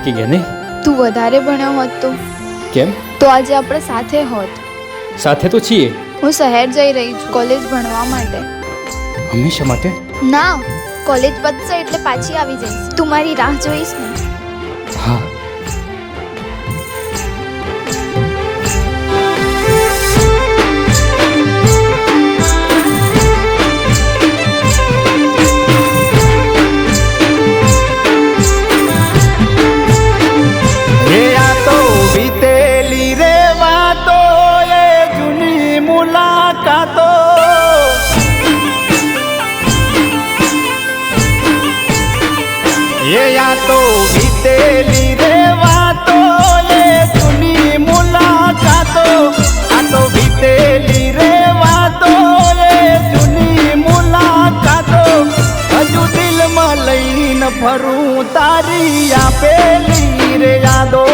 થાકી ગયા નહીં? તું વધારે ભણ્યો હોત તો? કેમ? તો આજે આપણે સાથે હોત. સાથે તો છીએ. હું શહેર જઈ રહી છું કોલેજ ભણવા માટે. હંમેશા માટે? ના, કોલેજ પતશે એટલે પાછી આવી જઈશ. તું મારી રાહ જોઈશ ને? હા. તો વીતેલી રે વાતો એ જૂની મુલાકાતો, આ તો વીતેલી રે વાતો એ જૂની મુલાકાતો, હજુ દિલમાં લઈને ફરું તારી આપેલી રે યાદો.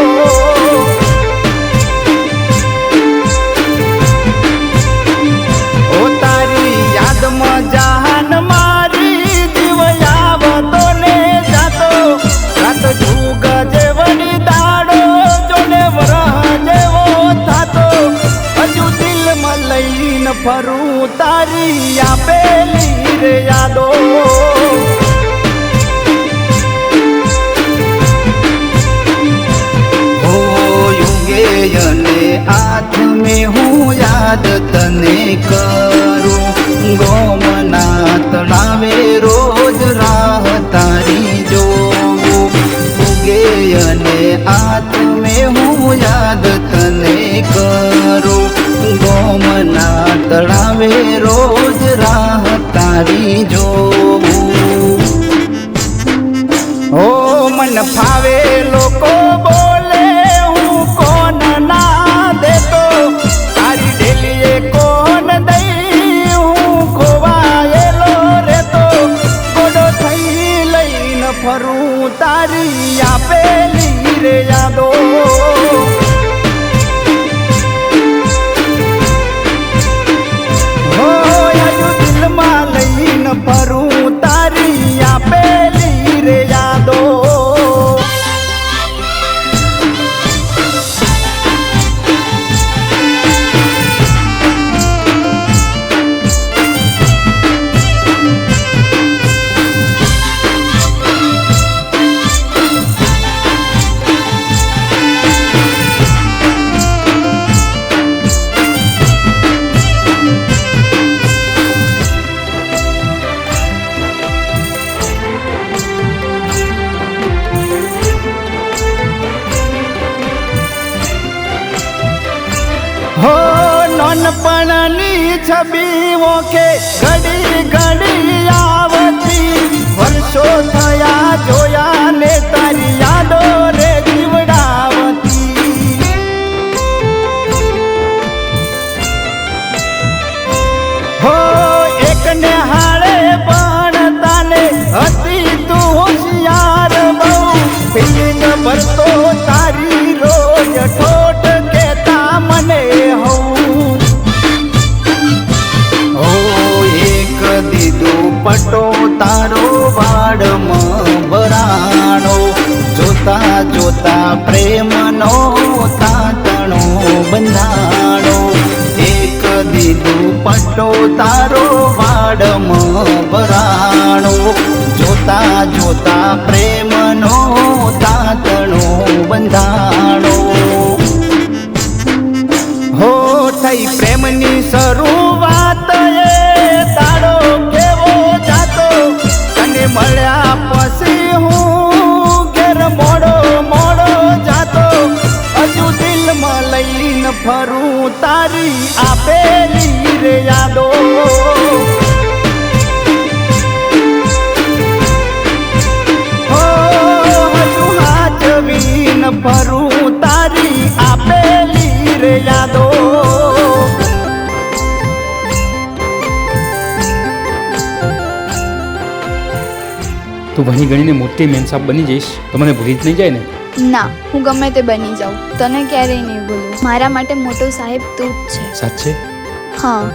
ઓ તારી યાદમાં જાન મારી જીવ આવતો ને જાતો, રાત જુગ જેવડી દાડો જોને વરહ જેવો થાતો, હજુ દિલમાં લઈને ફરું તારી આપેલી રે યાદો. અને હાથ મેં હું યાદ તને કરું, ગોમના તળાવે રોજ રાહ તારી જોઉં. ઉગે અને હાથ મેં હું યાદ તને કરું, ગોમના તળાવે રોજ રાહ તારી જોઉં. ઓ મન ફાવે લોકો બોલે કોણ ના દેતો, તારી ડેલીએ કોણ દઈ હું ખોવાયેલો રેતો, ગોડો થઈ લઈને ફરું તારી આપેલી રે યાદો. હો હજુ દિલમાં લઈને ફરું તારી આપેલી રે યાદો. હો નોનપણની છબીઓ કે ઘડી ઘડી આવતી, વર્ષો થયા જોયા ને તારી યાદો રે જીવડાવતી. હો એકને હાળે ભણતા ને હતી તું હોશિયાર બહુ, ફિલિંગ ભરતો તારી રોજ ઠોઠ કેતા મને હવું. ઓ એક દીધો પટો તારો વાડમાં ભરાણો, જોતા જોતા પ્રેમનો તાતણો બંધાણો. એક દીધો પટો તારો વાડમાં ભરાણો, જોતા જોતા પ્રેમનો તાતણો બંધાણો. હો થઈ પ્રેમની શરૂઆત એ તારો કેવો જાતો, તને મળ્યા પછી હું ઘેર મોડો મોડો જાતો, હજુ દિલમાં લઈને ફરું તારી આપેલી રે યાદો. હો હજુ હાજવીન ફરું તારી આપેલી રે યાદો. તું ભણી ગણીને મોટી મેનસાબ બની જઈશ તો મને ભૂલી જ નહીં જાય ને? ના, હું ગમે તે બની જાઉં, તને ક્યારેય નહીં ભૂલું. મારા માટે મોટો સાહેબ તું જ છે. સાચે? હા.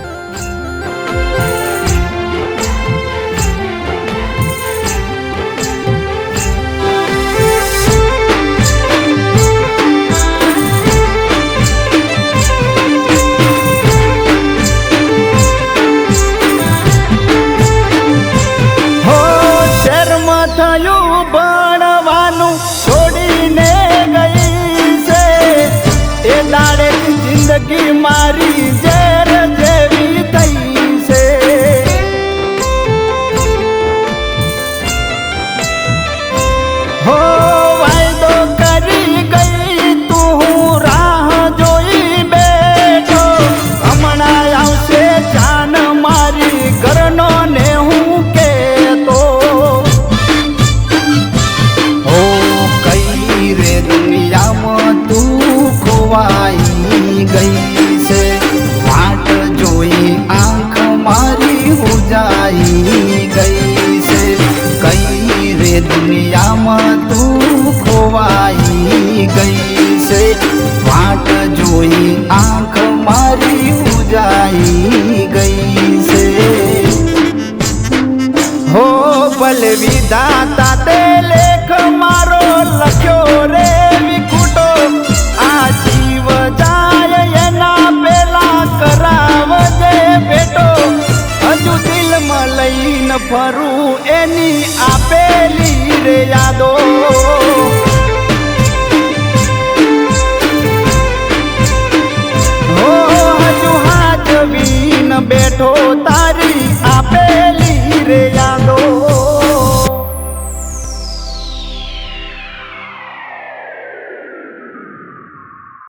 છે. વાટ જોઈ આંખ મારી ઉજાઈ ગઈ છે. હો ભલે વિધાતા